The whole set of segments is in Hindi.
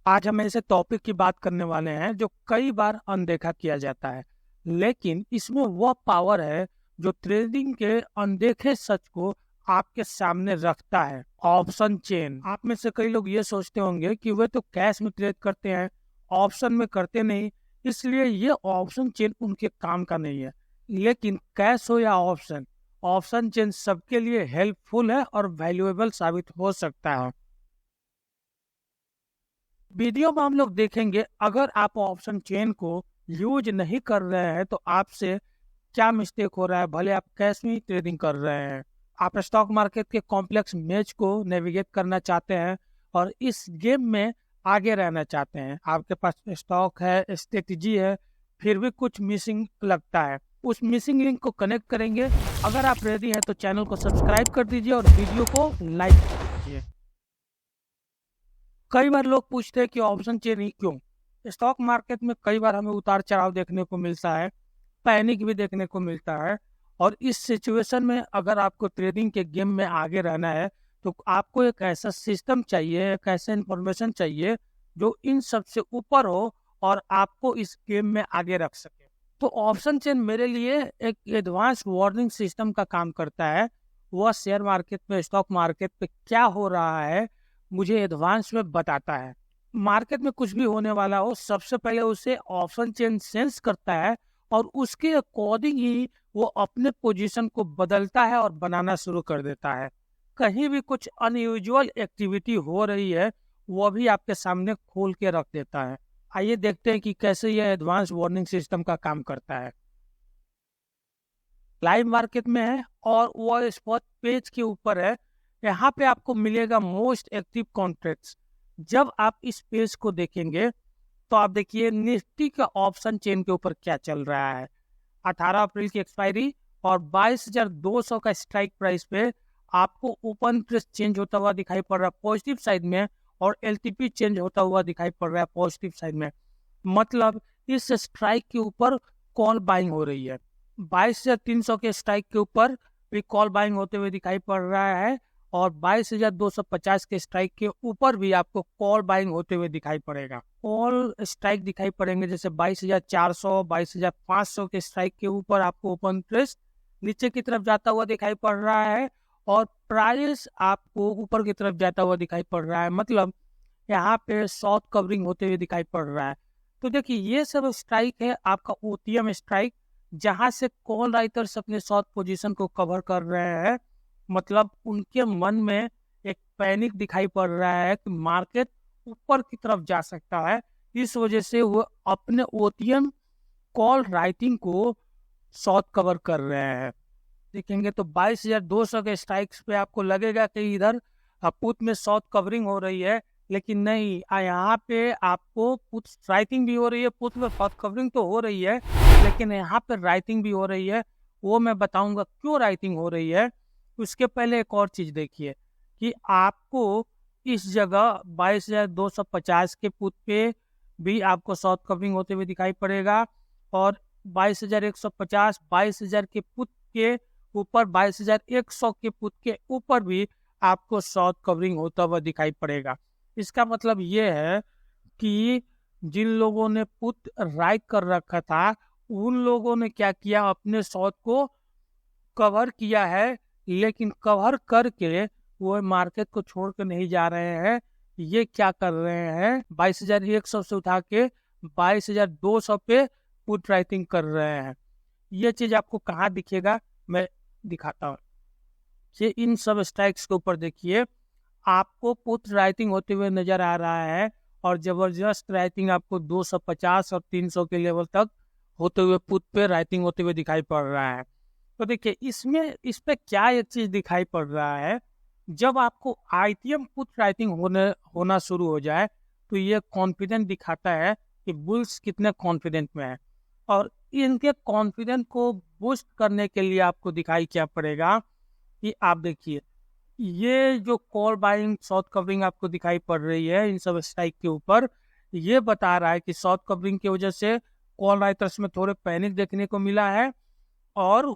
आज हम ऐसे टॉपिक की बात करने वाले हैं जो कई बार अनदेखा किया जाता है, लेकिन इसमें वह पावर है जो ट्रेडिंग के अनदेखे सच को आपके सामने रखता है। Option chain. आप में से कई लोग ये सोचते होंगे कि वे तो कैश में ट्रेड करते हैं, ऑप्शन में करते नहीं, इसलिए ये ऑप्शन चेन उनके काम का नहीं है। लेकिन कैश हो या ऑप्शन, ऑप्शन चेन सबके लिए हेल्पफुल है और वैल्यूएबल साबित हो सकता है। वीडियो में हम लोग देखेंगे, अगर आप ऑप्शन चेन को यूज नहीं कर रहे हैं तो आपसे क्या मिस्टेक हो रहा है। भले आप कैश में ट्रेडिंग कर रहे हैं, आप स्टॉक मार्केट के कॉम्प्लेक्स मैच को नेविगेट करना चाहते हैं और इस गेम में आगे रहना चाहते हैं। आपके पास स्टॉक है, स्ट्रेटजी है, फिर भी कुछ मिसिंग लगता है। उस मिसिंग लिंक को कनेक्ट करेंगे। अगर आप रेडी हैं तो चैनल को सब्सक्राइब कर दीजिए और वीडियो को लाइक कर दीजिए। कई बार लोग पूछते हैं कि ऑप्शन चेन ही क्यों। स्टॉक मार्केट में कई बार हमें उतार चढ़ाव देखने को मिलता है, पैनिक भी देखने को मिलता है, और इस सिचुएशन में अगर आपको ट्रेडिंग के गेम में आगे रहना है तो आपको एक ऐसा सिस्टम चाहिए, एक ऐसा इंफॉर्मेशन चाहिए जो इन सब से ऊपर हो और आपको इस गेम में आगे रख सके। तो ऑप्शन चेन मेरे लिए एक एडवांस वार्निंग सिस्टम का काम करता है। वह शेयर मार्केट में, स्टॉक मार्केट पे क्या हो रहा है मुझे एडवांस में बताता है। मार्केट में कुछ भी होने वाला हो, सबसे पहले उसे ऑप्शन चेन सेंस करता है और उसके अकॉर्डिंग ही वो अपने पोजीशन को बदलता है और बनाना शुरू कर देता है। कहीं भी कुछ अनयूजुअल एक्टिविटी हो रही है वो भी आपके सामने खोल के रख देता है। आइए देखते हैं कि कैसे यह एडवांस वार्निंग सिस्टम का काम करता है। लाइव मार्केट में है और वो स्पॉट पेज के ऊपर है। यहाँ पे आपको मिलेगा मोस्ट एक्टिव कॉन्ट्रैक्ट्स। जब आप इस पेज को देखेंगे तो आप देखिए निफ्टी का ऑप्शन चेन के ऊपर क्या चल रहा है। 18 अप्रैल की एक्सपायरी और 22,200 का स्ट्राइक प्राइस पे आपको ओपन इंटरेस्ट चेंज होता हुआ दिखाई पड़ रहा है पॉजिटिव साइड में, और एलटीपी चेंज होता हुआ दिखाई पड़ रहा है पॉजिटिव साइड में। मतलब इस स्ट्राइक के ऊपर कॉल बाइंग हो रही है। 22,300 के स्ट्राइक के ऊपर भी कॉल बाइंग होते हुए दिखाई पड़ रहा है और 22,250 के स्ट्राइक के ऊपर भी आपको कॉल बाइंग होते हुए दिखाई पड़ेगा। कॉल स्ट्राइक दिखाई पड़ेंगे जैसे 22,400, 22,500 के स्ट्राइक के ऊपर आपको ओपन इंटरेस्ट नीचे की तरफ जाता हुआ दिखाई पड़ रहा है और प्राइस आपको ऊपर की तरफ जाता हुआ दिखाई पड़ रहा है। मतलब यहाँ पे शॉर्ट कवरिंग होते हुए दिखाई पड़ रहा है। तो देखिए ये सब स्ट्राइक है आपका ओटीएम स्ट्राइक, जहां से कॉल राइटर्स अपने शॉर्ट पोजीशन को कवर कर रहे हैं। मतलब उनके मन में एक पैनिक दिखाई पड़ रहा है कि मार्केट ऊपर की तरफ जा सकता है, इस वजह से वो अपने ओटीएम कॉल राइटिंग को शॉर्ट कवर कर रहे हैं। देखेंगे तो 22,200 के स्ट्राइक्स पे आपको लगेगा कि इधर पुट में शॉर्ट कवरिंग हो रही है, लेकिन नहीं, यहाँ पे आपको पुट राइटिंग भी हो रही है। पुट में शॉर्ट कवरिंग तो हो रही है लेकिन यहाँ पे राइटिंग भी हो रही है। वो मैं बताऊंगा क्यों राइटिंग हो रही है। उसके पहले एक और चीज देखिए कि आपको इस जगह 22,250 के पुट पे भी आपको शॉर्ट कवरिंग होते हुए दिखाई पड़ेगा और 22,150, 22,000 के पुट के ऊपर, 22,100 के पुट के ऊपर भी आपको शॉर्ट कवरिंग होता हुआ दिखाई पड़ेगा। इसका मतलब ये है कि जिन लोगों ने पुट राइट कर रखा था उन लोगों ने क्या किया, अपने शॉर्ट को कवर किया है, लेकिन कवर करके वो मार्केट को छोड़ कर नहीं जा रहे हैं। ये क्या कर रहे हैं, 22,100 से उठा के 22,200 पे पुट राइटिंग कर रहे हैं। ये चीज आपको कहाँ दिखेगा, मैं दिखाता हूँ। ये इन सब स्ट्राइक्स के ऊपर देखिए आपको पुट राइटिंग होते हुए नजर आ रहा है और जबरदस्त राइटिंग आपको 250 और 300 के लेवल तक होते हुए पुट पे राइटिंग होते हुए दिखाई पड़ रहा है। तो देखिए इसमें इस पे क्या एक चीज दिखाई पड़ रहा है, जब आपको आईटीएम पुट राइटिंग होना शुरू हो जाए तो ये कॉन्फिडेंट दिखाता है कि बुल्स कितने कॉन्फिडेंट में है। और इनके कॉन्फिडेंस को बूस्ट करने के लिए आपको दिखाई क्या पड़ेगा कि आप देखिए ये जो कॉल बाइंग शॉर्ट कवरिंग आपको दिखाई पड़ रही है इन सब स्ट्राइक के ऊपर, ये बता रहा है कि शॉर्ट कवरिंग की वजह से कॉल राइटर्स में थोड़े पैनिक देखने को मिला है और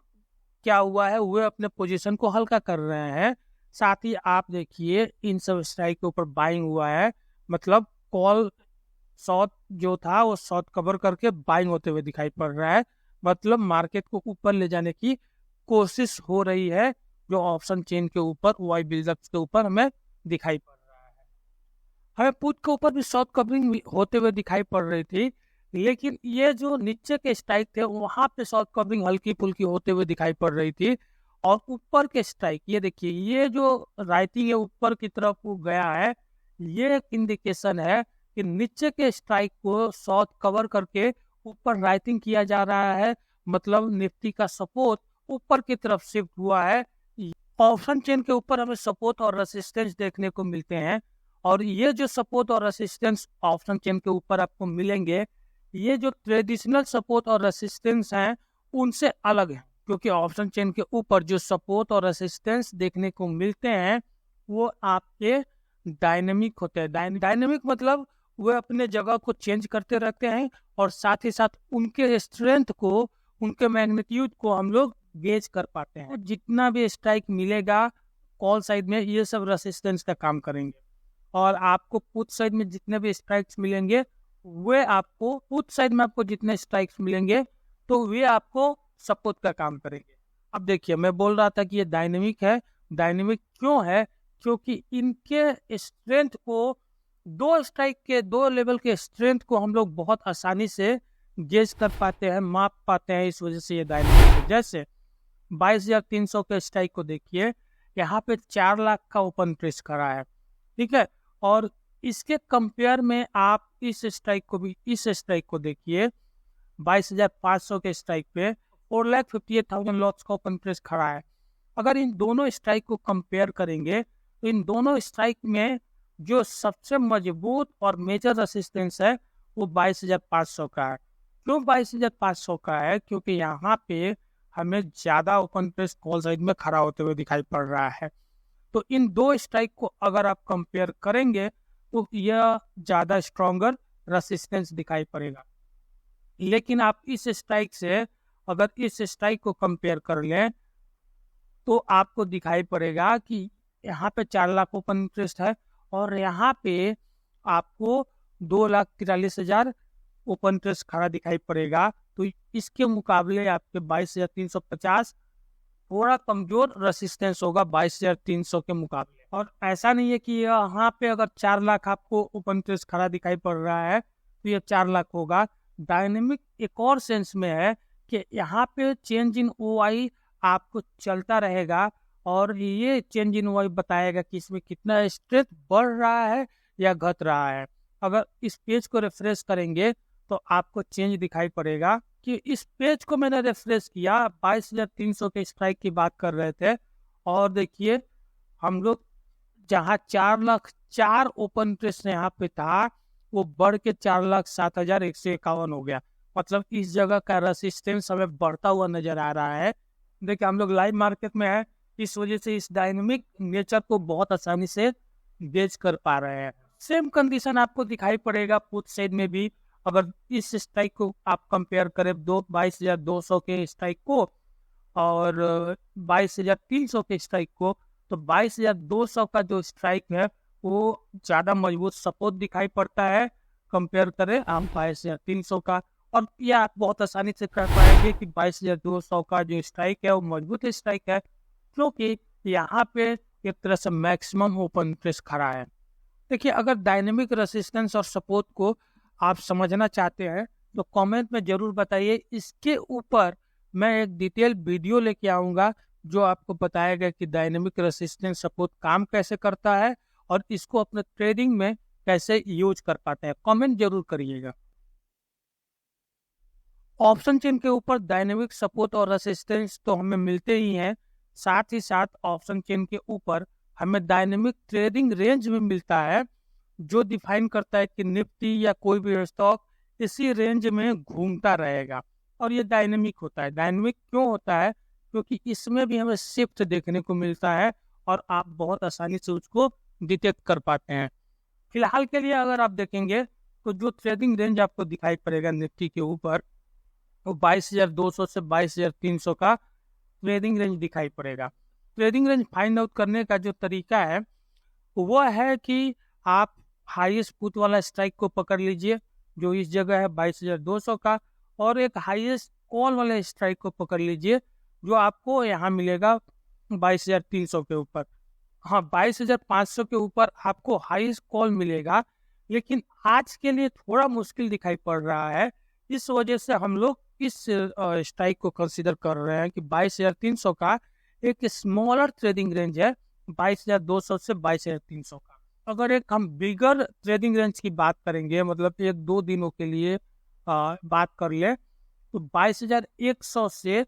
क्या हुआ है, वे अपने पोजीशन को हल्का कर रहे हैं। साथ ही आप देखिए इन सब स्ट्राइक के ऊपर बाइंग हुआ है, मतलब कॉल शॉर्ट जो था वो शॉर्ट कवर करके बाइंग होते हुए दिखाई पड़ रहा है, मतलब मार्केट को ऊपर ले जाने की कोशिश हो रही है, जो ऑप्शन चेन के ऊपर वाई बिल्डअप के ऊपर हमें दिखाई पड़ रहा है। हमें पुट के ऊपर भी शॉर्ट कवरिंग होते हुए दिखाई पड़ रही थी, लेकिन ये जो नीचे के स्ट्राइक थे वहां पे शॉर्ट कवरिंग हल्की फुल्की होते हुए दिखाई पड़ रही थी। और ऊपर के स्ट्राइक ये देखिए, ये जो राइटिंग है ऊपर की तरफ वो गया है, ये एक इंडिकेशन है कि नीचे के स्ट्राइक को शॉर्ट कवर करके ऊपर राइटिंग किया जा रहा है, मतलब निफ्टी का सपोर्ट ऊपर की तरफ शिफ्ट हुआ है। ऑप्शन चेन के ऊपर हमें सपोर्ट और रेसिस्टेंस देखने को मिलते हैं, और ये जो सपोर्ट और रेसिस्टेंस ऑप्शन चेन के ऊपर आपको मिलेंगे, ये जो ट्रेडिशनल सपोर्ट और रेसिस्टेंस हैं उनसे अलग है, क्योंकि ऑप्शन चेन के ऊपर जो सपोर्ट और रेसिस्टेंस देखने को मिलते हैं वो आपके डायनेमिक होते हैं। डायनेमिक मतलब वे अपने जगह को चेंज करते रहते हैं, और साथ ही साथ उनके स्ट्रेंथ को, उनके मैग्नीट्यूड को हम लोग गेज कर पाते हैं। जितना भी स्ट्राइक मिलेगा कॉल साइड में, ये सब रेसिस्टेंस का काम करेंगे, और आपको पुट साइड में जितने भी स्ट्राइक्स मिलेंगे वे आपको, पुट साइड में आपको जितने स्ट्राइक्स मिलेंगे तो वे आपको सपोर्ट का काम करेंगे। अब देखिए, मैं बोल रहा था कि ये डायनेमिक है। डायनेमिक क्यों है? क्योंकि इनके स्ट्रेंथ को, दो स्ट्राइक के दो लेवल के स्ट्रेंथ को हम लोग बहुत आसानी से गेज कर पाते हैं, माप पाते हैं, इस वजह से ये डायनेमिक है। जैसे 22,300 के स्ट्राइक को देखिए, यहाँ पे 4 लाख का ओपन प्रेस करा है, ठीक है। और इसके कंपेयर में आप इस स्ट्राइक को भी, इस स्ट्राइक को देखिए, 22,500 के स्ट्राइक पे 4,58,000 लॉट्स का ओपन प्रेस खड़ा है। अगर इन दोनों स्ट्राइक को कंपेयर करेंगे तो इन दोनों स्ट्राइक में जो सबसे मजबूत और मेजर रेसिस्टेंस है वो 22,500 का है। क्यों 22,500 का है? क्योंकि यहाँ पे हमें ज्यादा ओपन प्रेस कॉल साइड में खड़ा होते हुए दिखाई पड़ रहा है। तो इन दो स्ट्राइक को अगर आप कंपेयर करेंगे तो यह ज्यादा स्ट्रॉन्गर रेसिस्टेंस दिखाई पड़ेगा। लेकिन आप इस स्ट्राइक से अगर इस स्ट्राइक को कंपेयर कर लें तो आपको दिखाई पड़ेगा कि यहाँ पे 4 लाख ओपन इंटरेस्ट है, और यहाँ पे आपको 2,43,000 ओपन इंटरेस्ट खड़ा दिखाई पड़ेगा। तो इसके मुकाबले आपके 22,350 थोड़ा कमजोर रेसिस्टेंस होगा 22,300 के मुकाबले। और ऐसा नहीं है कि यहाँ पे अगर 4 लाख आपको ओपन इंटरेस्ट खड़ा दिखाई पड़ रहा है तो ये 4 लाख होगा। डायनेमिक एक और सेंस में है कि यहाँ पे चेंज इन ओआई आपको चलता रहेगा, और ये चेंज इन ओआई बताएगा कि इसमें कितना स्ट्रेंथ बढ़ रहा है या घट रहा है। अगर इस पेज को रिफ्रेश करेंगे तो आपको चेंज दिखाई पड़ेगा कि इस पेज को मैंने रिफ्रेश किया, 22,300 के स्ट्राइक की बात कर रहे थे, और देखिए हम लोग जहाँ 4,04,000 ओपन इंटरेस्ट यहाँ पे था वो बढ़ के 4,07,151 हो गया। मतलब इस जगह का रेसिस्टेंस हमें बढ़ता हुआ नजर आ रहा है। देखिए हम लोग लाइव मार्केट में है, इस वजह से इस डायनेमिक नेचर को बहुत आसानी से गेज कर पा रहे हैं। सेम कंडीशन आपको दिखाई पड़ेगा पुट साइड में भी। अगर इस स्ट्राइक को आप कंपेयर करें 22,200 के स्ट्राइक को और 22,300 के स्ट्राइक को, तो 22,200 का जो स्ट्राइक है वो ज़्यादा मजबूत सपोर्ट दिखाई पड़ता है कंपेयर करें हम 22,300 का। और ये आप बहुत आसानी से कर पाएंगे कि 22,200 का जो स्ट्राइक है वो मजबूत स्ट्राइक है, क्योंकि यहाँ पे एक तरह से मैक्सिमम ओपन इंटरेस्ट खड़ा है। देखिए, अगर डायनेमिक रेसिस्टेंस और सपोर्ट को आप समझना चाहते हैं तो कमेंट में जरूर बताइए। इसके ऊपर मैं एक डिटेल वीडियो लेके आऊँगा जो आपको बताएगा कि डायनेमिक रेसिस्टेंस सपोर्ट काम कैसे करता है और इसको अपने ट्रेडिंग में कैसे यूज कर पाते हैं। कमेंट जरूर करिएगा। ऑप्शन चेन के ऊपर डायनेमिक सपोर्ट और रेसिस्टेंस तो हमें मिलते ही हैं, साथ ही साथ ऑप्शन चेन के ऊपर हमें डायनेमिक ट्रेडिंग रेंज में मिलता है, जो डिफाइन करता है कि निफ्टी या कोई भी स्टॉक इसी रेंज में घूमता रहेगा। और ये डायनेमिक होता है। डायनेमिक क्यों होता है? क्योंकि इसमें भी हमें शिफ्ट देखने को मिलता है और आप बहुत आसानी से उसको डिटेक्ट कर पाते हैं। फिलहाल के लिए अगर आप देखेंगे तो जो ट्रेडिंग रेंज आपको दिखाई पड़ेगा निफ्टी के ऊपर वो 22,200 से 22,300 का ट्रेडिंग रेंज दिखाई पड़ेगा। ट्रेडिंग रेंज फाइंड आउट करने का जो तरीका है वो है कि आप हाईएस्ट पुट वाला स्ट्राइक को पकड़ लीजिए जो इस जगह है 22,200 का, और एक हाईएस्ट कॉल वाले स्ट्राइक को पकड़ लीजिए जो आपको यहाँ मिलेगा 22,300 के ऊपर। हाँ, 22,500 के ऊपर आपको हाईएस्ट कॉल मिलेगा, लेकिन आज के लिए थोड़ा मुश्किल दिखाई पड़ रहा है। इस वजह से हम लोग इस स्ट्राइक को कंसीडर कर रहे हैं कि 22,300 का एक स्मॉलर ट्रेडिंग रेंज है, 22,200 से 22,300 का। अगर एक हम बिगर ट्रेडिंग रेंज की बात करेंगे, मतलब 1-2 दिनों के लिए बात कर ले, तो 22,100 से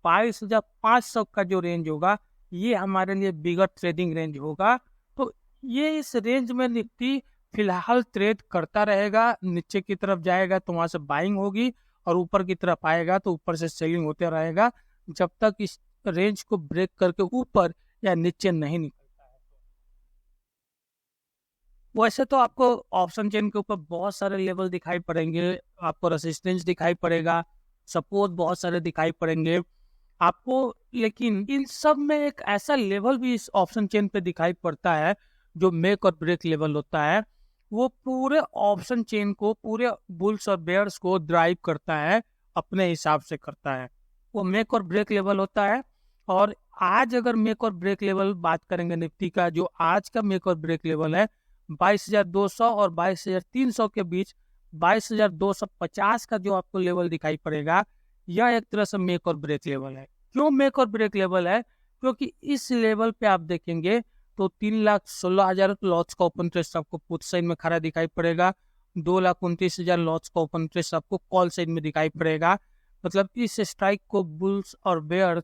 22,500 का जो रेंज होगा ये हमारे लिए बिगर ट्रेडिंग रेंज होगा। तो ये इस रेंज में निफ्टी फिलहाल ट्रेड करता रहेगा, नीचे की तरफ जाएगा तो वहां से बाइंग होगी और ऊपर की तरफ आएगा तो ऊपर से सेलिंग होते रहेगा जब तक इस रेंज को ब्रेक करके ऊपर या नीचे नहीं निकलता है। वैसे तो आपको ऑप्शन चेन के ऊपर बहुत सारे लेवल दिखाई पड़ेंगे, आपको रेसिस्टेंस दिखाई पड़ेगा, सपोर्ट बहुत सारे दिखाई पड़ेंगे आपको, लेकिन इन सब में एक ऐसा लेवल भी इस ऑप्शन चेन पे दिखाई पड़ता है जो मेक और ब्रेक लेवल होता है। वो पूरे ऑप्शन चेन को, पूरे बुल्स और बेयर्स को ड्राइव करता है, अपने हिसाब से करता है। वो मेक और ब्रेक लेवल होता है। और आज अगर मेक और ब्रेक लेवल बात करेंगे निफ्टी का, जो आज का मेक और ब्रेक लेवल है 22,200 और 22,300 के बीच 22,250 का जो आपको लेवल दिखाई पड़ेगा, यह एक तरह से मेक और ब्रेक लेवल है। क्यों मेक और ब्रेक लेवल है? क्योंकि इस लेवल पे आप देखेंगे तो 3,16,000 लॉट्स का ओपन इंटरेस्ट आपको पुट साइड में खड़ा दिखाई पड़ेगा, 2,29,000 लॉट्स का ओपन इंटरेस्ट आपको कॉल साइड में दिखाई पड़ेगा। मतलब इस स्ट्राइक को बुल्स और बेयर्स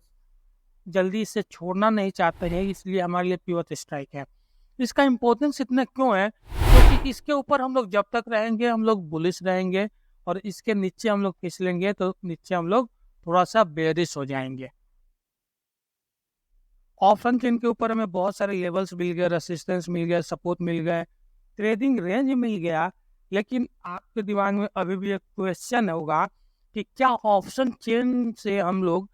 जल्दी से छोड़ना नहीं चाहते हैं, इसलिए हमारे लिए पिवट स्ट्राइक है। इसका इम्पोर्टेंस इतना क्यों है? क्योंकि इसके ऊपर हम लोग जब तक रहेंगे हम लोग बुलिश रहेंगे, और इसके नीचे हम लोग फिसलेंगे तो नीचे हम लोग थोड़ा सा बेयरिश हो जाएंगे। ऑप्शन चेन के ऊपर हमें बहुत सारे लेवल्स मिल गए, रेसिस्टेंस मिल गया, सपोर्ट मिल गए, ट्रेडिंग रेंज मिल गया, लेकिन आपके दिमाग में अभी भी एक क्वेश्चन होगा कि क्या ऑप्शन चेन से हम लोग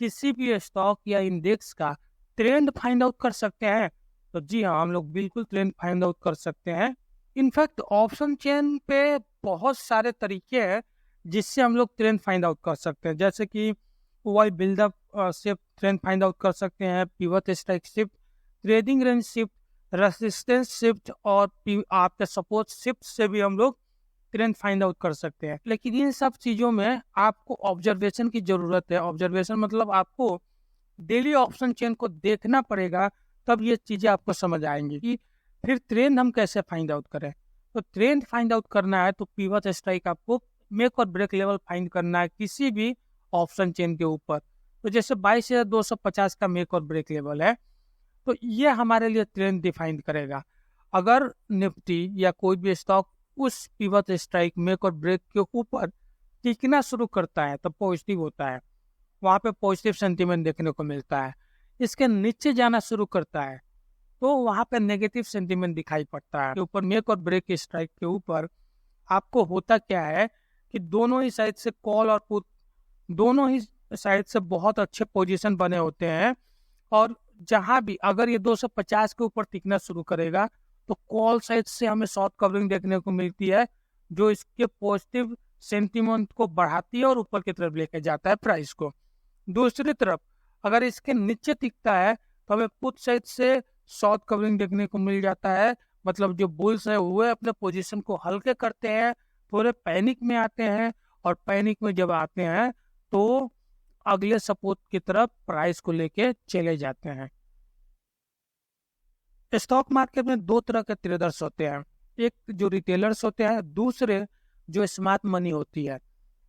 किसी भी स्टॉक या इंडेक्स का ट्रेंड फाइंड आउट कर सकते हैं? तो जी हाँ, हम लोग बिल्कुल ट्रेंड फाइंड आउट कर सकते हैं। इनफैक्ट ऑप्शन चेन पे बहुत सारे तरीके हैं जिससे हम लोग ट्रेंड फाइंड आउट कर सकते हैं, जैसे कि वाई buildup shift trend find out कर सकते हैं, pivot strike shift, trading range shift, resistance shift और आपके सपोर्ट शिफ्ट से भी हम लोग ट्रेंड फाइंड आउट कर सकते हैं। लेकिन इन सब चीज़ों में आपको ऑब्जर्वेशन की ज़रूरत है। ऑब्जर्वेशन मतलब आपको डेली ऑप्शन चेन को देखना पड़ेगा, तब ये चीज़ें आपको समझ आएंगी कि फिर ट्रेंड हम कैसे फाइंड आउट करें। तो ट्रेंड फाइंड आउट करना है तो पिवट स्ट्राइक आपको मेक और ब्रेक लेवल फाइंड करना है किसी भी ऑप्शन चेन के ऊपर। तो जैसे 22,250 का मेक और ब्रेक लेवल है, तो ये हमारे लिए ट्रेंड डिफाइन करेगा। अगर निफ्टी या कोई भी स्टॉक उस पिवट स्ट्राइक मेक और ब्रेक के ऊपर टिकना शुरू करता है तो पॉजिटिव होता है, वहाँ पे पॉजिटिव सेंटीमेंट देखने को मिलता है। इसके नीचे जाना शुरू करता है तो वहाँ पे नेगेटिव सेंटीमेंट दिखाई पड़ता है। ऊपर मेक और ब्रेक के स्ट्राइक के ऊपर आपको होता क्या है कि दोनों ही साइड से कॉल और पुट, दोनों ही साइड से बहुत अच्छे पोजीशन बने होते हैं, और जहां भी अगर ये 250 के ऊपर टिकना शुरू करेगा तो कॉल साइड से हमें शॉर्ट कवरिंग देखने को मिलती है, जो इसके पॉजिटिव सेंटीमेंट को बढ़ाती है और ऊपर की तरफ लेके जाता है प्राइस को। दूसरी तरफ अगर इसके नीचे टिकता है तो हमें पुट साइड से शॉर्ट कवरिंग देखने को मिल जाता है। मतलब जो बुल्स है वो अपने पोजीशन को हल्के करते हैं, थोड़े पैनिक में आते हैं, और पैनिक में जब आते हैं तो अगले सपोर्ट की तरफ प्राइस को लेके चले जाते हैं। स्टॉक मार्केट में दो तरह के ट्रेडर्स होते हैं, एक जो रिटेलर्स होते हैं, दूसरे जो स्मार्ट मनी होती है।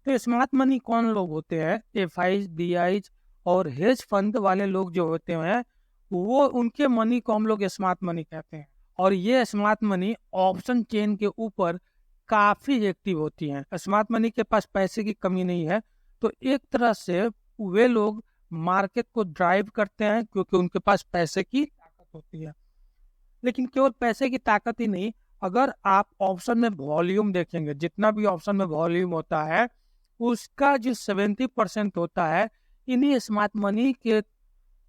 तो स्मार्ट मनी कौन लोग होते हैं? एफआईज, डीआईज और हेज फंड वाले लोग जो होते हैं, वो उनके मनी को हम लोग स्मार्ट मनी कहते हैं। और ये स्मार्ट मनी ऑप्शन चेन के ऊपर काफी एक्टिव होती हैं। स्मार्ट मनी के पास पैसे की कमी नहीं है, तो एक तरह से वे लोग मार्केट को ड्राइव करते हैं क्योंकि उनके पास पैसे की ताकत होती है। लेकिन केवल पैसे की ताकत ही नहीं, अगर आप ऑप्शन में वॉल्यूम देखेंगे, जितना भी ऑप्शन में वॉल्यूम होता है उसका जो 70% होता है इन्हीं स्मार्ट मनी के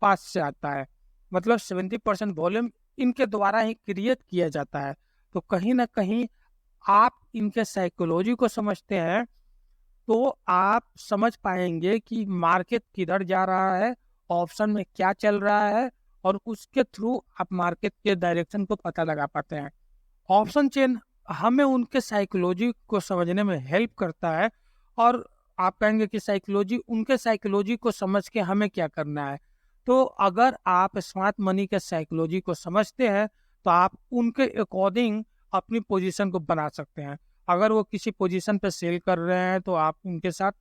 पास से आता है। मतलब 70% वॉल्यूम इनके द्वारा ही क्रिएट किया जाता है। तो कहीं ना कहीं आप इनके साइकोलॉजी को समझते हैं तो आप समझ पाएंगे कि मार्केट किधर जा रहा है, ऑप्शन में क्या चल रहा है, और उसके थ्रू आप मार्केट के डायरेक्शन को पता लगा पाते हैं। ऑप्शन चेन हमें उनके साइकोलॉजी को समझने में हेल्प करता है। और आप कहेंगे कि साइकोलॉजी, उनके साइकोलॉजी को समझ के हमें क्या करना है। तो अगर आप स्मार्ट मनी के साइकोलॉजी को समझते हैं तो आप उनके अकॉर्डिंग अपनी पोजीशन को बना सकते हैं। अगर वो किसी पोजीशन पे सेल कर रहे हैं तो आप उनके साथ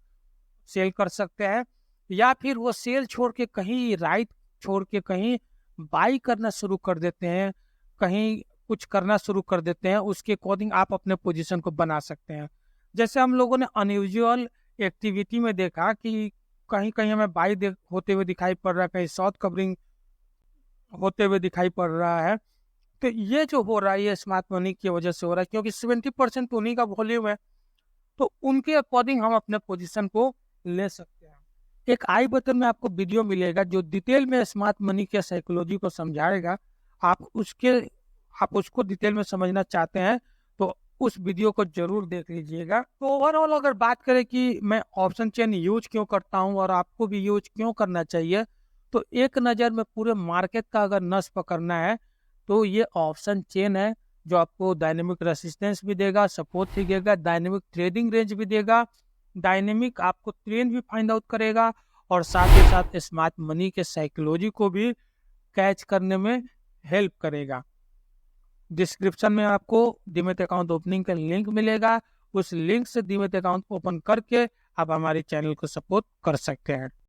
सेल कर सकते हैं, या फिर वो सेल छोड़ के कहीं राइट छोड़ के कहीं बाई करना शुरू कर देते हैं, कहीं कुछ करना शुरू कर देते हैं, उसके अकॉर्डिंग आप अपने पोजीशन को बना सकते हैं। जैसे हम लोगों ने अनयूजुअल एक्टिविटी में देखा कि कहीं कहीं हमें बाई होते हुए दिखाई पड़ रहा है, कहीं शॉर्ट कवरिंग होते हुए दिखाई पड़ रहा है। तो ये जो हो रहा है ये स्मार्ट मनी की वजह से हो रहा है, क्योंकि 70% उन्हीं का वॉल्यूम है। तो उनके अकॉर्डिंग हम अपने पोजीशन को ले सकते हैं। एक आई बटन में आपको वीडियो मिलेगा जो डिटेल में स्मार्ट मनी के साइकोलॉजी को समझाएगा। आप उसको डिटेल में समझना चाहते हैं तो उस वीडियो को जरूर देख लीजिएगा। तो ओवरऑल अगर बात करें कि मैं ऑप्शन चेन यूज क्यों करता हूं और आपको भी यूज क्यों करना चाहिए, तो एक नज़र में पूरे मार्केट का अगर नस पकड़ना है तो ये ऑप्शन चेन है, जो आपको डायनेमिक रेसिस्टेंस भी देगा, सपोर्ट भी देगा, डायनेमिक ट्रेडिंग रेंज भी देगा, डायनेमिक आपको ट्रेंड भी फाइंड आउट करेगा, और साथ ही साथ स्मार्ट मनी के साइकोलॉजी को भी कैच करने में हेल्प करेगा। डिस्क्रिप्शन में आपको डीमैट अकाउंट ओपनिंग का लिंक मिलेगा, उस लिंक से डीमैट अकाउंट ओपन करके आप हमारे चैनल को सपोर्ट कर सकते हैं।